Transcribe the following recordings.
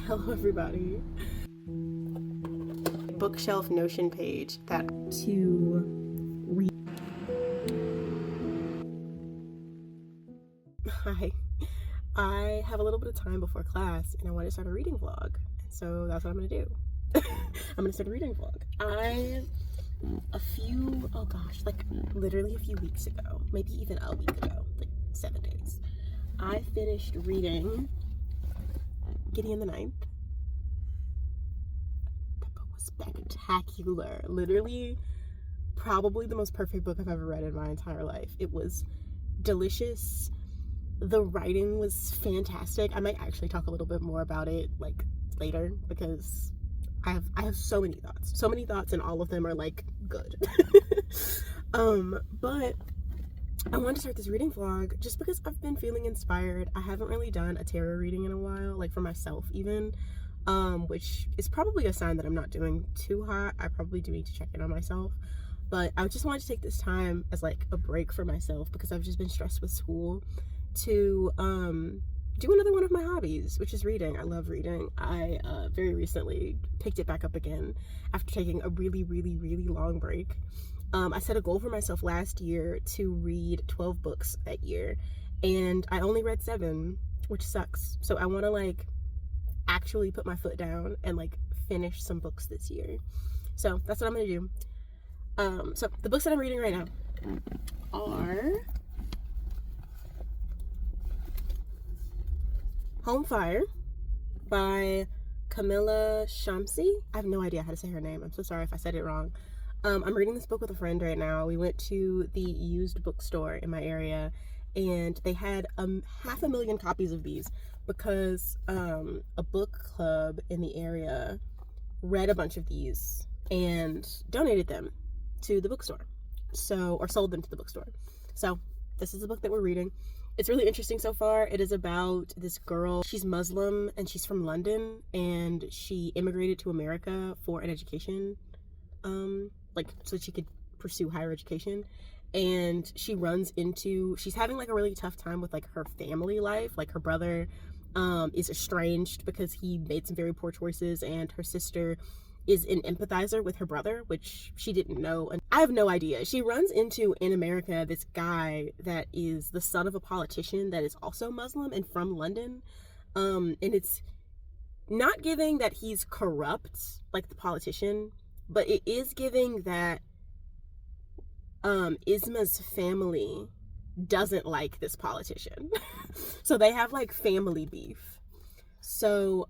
Hello everybody. Bookshelf Notion page that to read. Hi. I have a little bit of time before class and I want to start a reading vlog. So that's what I'm gonna do. I'm gonna start a reading vlog. Literally a few weeks ago, maybe even a week ago, like 7 days, I finished reading Gideon the Ninth. That book was spectacular. Literally, probably the most perfect book I've ever read in my entire life. It was delicious. The writing was fantastic. I might actually talk a little bit more about it like later because I have so many thoughts and all of them are like good. But I wanted to start this reading vlog just because I've been feeling inspired. I haven't really done a tarot reading in a while, like for myself even, which is probably a sign that I'm not doing too hot. I probably do need to check in on myself, but I just wanted to take this time as like a break for myself because I've just been stressed with school to do another one of my hobbies, which is reading. I love reading. I very recently picked it back up again after taking a really long break. I set a goal for myself last year to read 12 books that year, and I only read 7, which sucks. So I want to like actually put my foot down and like finish some books this year. So that's what I'm gonna do. So the books that I'm reading right now are Home Fire by Kamila Shamsie. I have no idea how to say her name. I'm so sorry if I said it wrong. I'm reading this book with a friend right now. We went to the used bookstore in my area and they had 500,000 copies of these because a book club in the area read a bunch of these and donated them to the bookstore. Or sold them to the bookstore. So this is the book that we're reading. It's really interesting so far. It is about this girl. She's Muslim and she's from London and she immigrated to America for an education, so that she could pursue higher education. And she's having like a really tough time with like her family life. Like her brother is estranged because he made some very poor choices, and her sister is an empathizer with her brother, which she didn't know. And I have no idea. She runs into, in America, this guy that is the son of a politician that is also Muslim and from London. And it's not giving that he's corrupt, like the politician, but it is giving that Isma's family doesn't like this politician. So they have like family beef. So,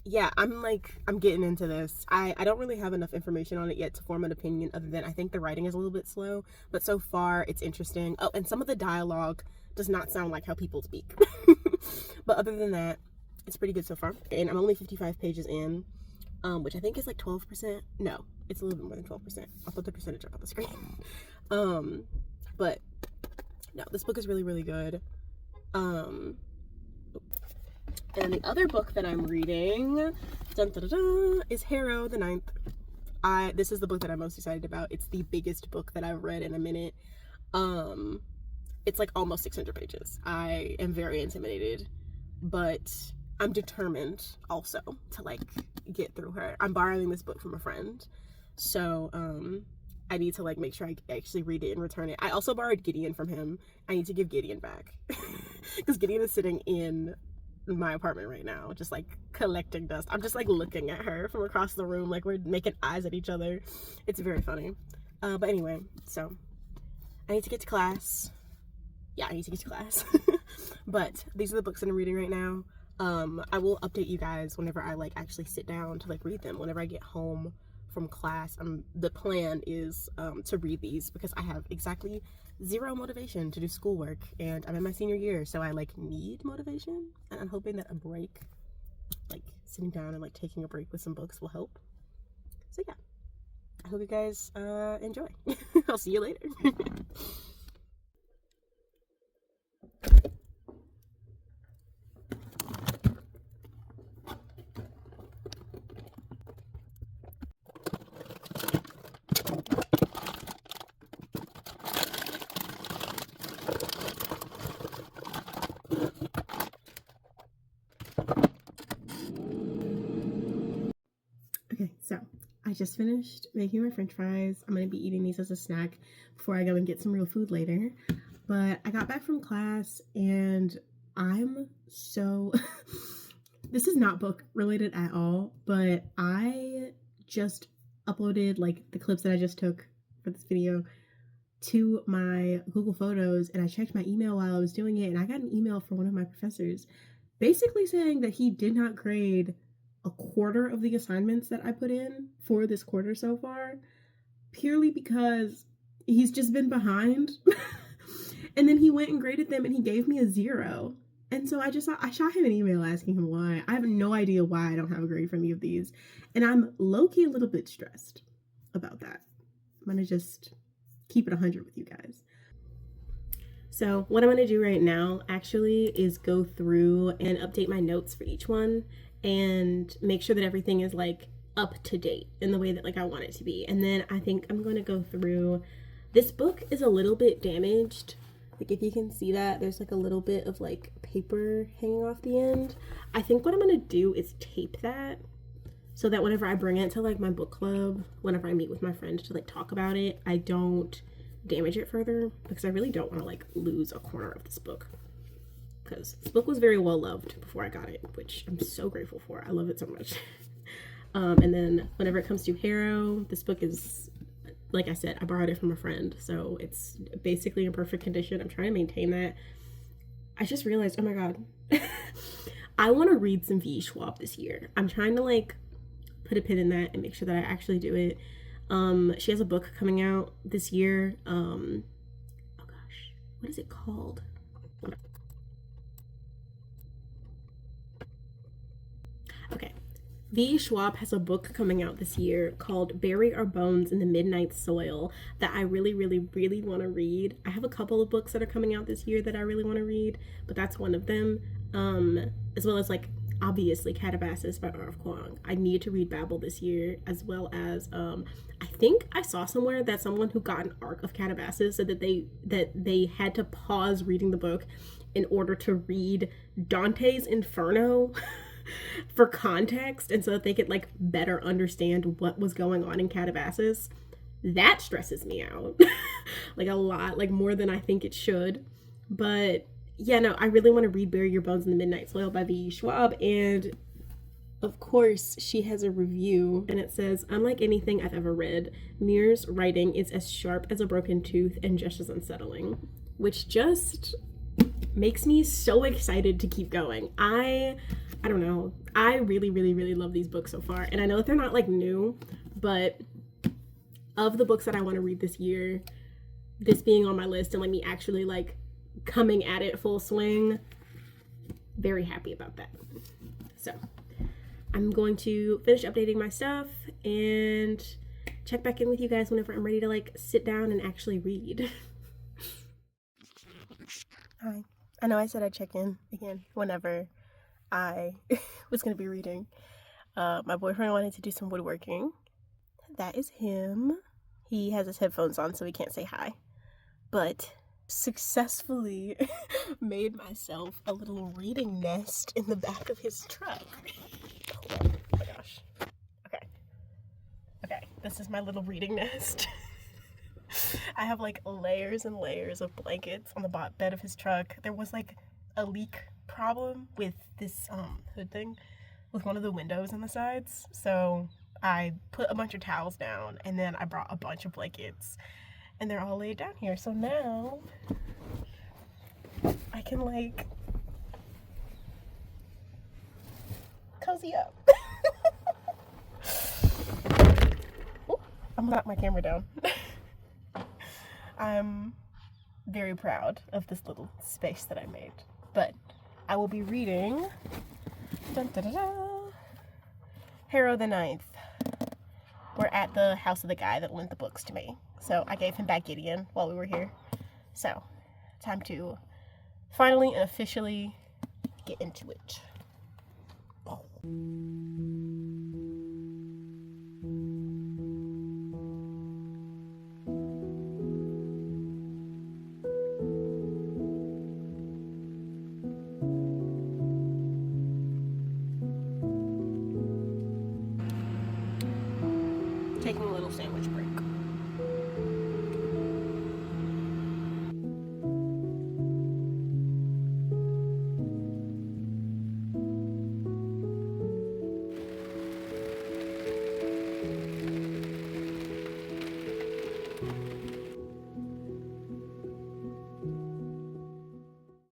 yeah, I'm getting into this. I don't really have enough information on it yet to form an opinion, other than I think the writing is a little bit slow, but so far it's interesting. Oh, and some of the dialogue does not sound like how people speak. But other than that, it's pretty good so far. And I'm only 55 pages in, which I think is like 12%. No, it's a little bit more than 12%. I'll put the percentage up on the screen. But no, this book is really good. And the other book that I'm reading, is Harrow the Ninth. This is the book that I'm most excited about. It's the biggest book that I've read in a minute. It's like almost 600 pages. I am very intimidated, but I'm determined also to like get through her. I'm borrowing this book from a friend, so I need to like make sure I actually read it and return it. I also borrowed Gideon from him. I need to give Gideon back because Gideon is sitting in my apartment right now, just like collecting dust. I'm just like looking at her from across the room, like we're making eyes at each other. It's very funny. But anyway, so I need to get to class. Yeah, I need to get to class. But these are the books that I'm reading right now. I will update you guys whenever I like actually sit down to like read them. Whenever I get home from class, the plan is to read these because I have exactly 0 motivation to do schoolwork, and I'm in my senior year, so I like need motivation, and I'm hoping that a break, like sitting down and like taking a break with some books, will help. So yeah, I hope you guys enjoy. I'll see you later. I just finished making my french fries. I'm going to be eating these as a snack before I go and get some real food later. But I got back from class and I'm so... This is not book related at all, but I just uploaded like the clips that I just took for this video to my Google Photos, and I checked my email while I was doing it, and I got an email from one of my professors basically saying that he did not grade a quarter of the assignments that I put in for this quarter so far, purely because he's just been behind. And then he went and graded them and he gave me a 0. And so I shot him an email asking him why. I have no idea why I don't have a grade for any of these. And I'm low-key a little bit stressed about that. I'm gonna just keep it 100 with you guys. So what I'm gonna do right now actually is go through and update my notes for each one and make sure that everything is like up to date in the way that like I want it to be. And then I think I'm gonna go through, this book is a little bit damaged. Like if you can see that, there's like a little bit of like paper hanging off the end. I think what I'm gonna do is tape that so that whenever I bring it to like my book club, whenever I meet with my friends to like talk about it, I don't damage it further, because I really don't want to like lose a corner of this book, because this book was very well loved before I got it, which I'm so grateful for. I love it so much. And then whenever it comes to Harrow, this book is, like I said, I borrowed it from a friend, so it's basically in perfect condition. I'm trying to maintain that. I just realized, oh my god, I want to read some V. Schwab this year. I'm trying to like put a pin in that and make sure that I actually do it. She has a book coming out this year. Oh gosh, what is it called? Okay. V. Schwab has a book coming out this year called Bury Our Bones in the Midnight Soil that I really, really, really want to read. I have a couple of books that are coming out this year that I really want to read, but that's one of them. As well as like, obviously, Calabasas by R.F. Kuang. I need to read Babel this year, as well as, I think I saw somewhere that someone who got an arc of Calabasas said that they had to pause reading the book in order to read Dante's Inferno for context, and so that they could like better understand what was going on in Calabasas. That stresses me out like a lot, like more than I think it should. But yeah, no, I really want to read Bury Your Bones in the Midnight Soil by V. Schwab, and of course she has a review, and it says, unlike anything I've ever read, Muir's writing is as sharp as a broken tooth and just as unsettling, which just makes me so excited to keep going. I don't know, I really, really, really love these books so far, and I know that they're not like new, but of the books that I want to read this year, this being on my list and like me actually like coming at it full swing, very happy about that. So I'm going to finish updating my stuff and check back in with you guys whenever I'm ready to like sit down and actually read. Hi. I know I said I'd check in again whenever I was going to be reading. My boyfriend wanted to do some woodworking. That is him. He has his headphones on so he can't say hi. But successfully made myself a little reading nest in the back of his truck. Oh my gosh. Okay, this is my little reading nest. I have like layers and layers of blankets on the bed of his truck. There was like a leak problem with this hood thing with one of the windows on the sides, so I put a bunch of towels down and then I brought a bunch of blankets and they're all laid down here. So now I can like cozy up. Ooh, I'm gonna knock my camera down. I'm very proud of this little space that I made, but I will be reading Harrow the 9th. We're at the house of the guy that lent the books to me, so I gave him back Gideon while we were here. So time to finally and officially get into it. Oh. taking a little sandwich break.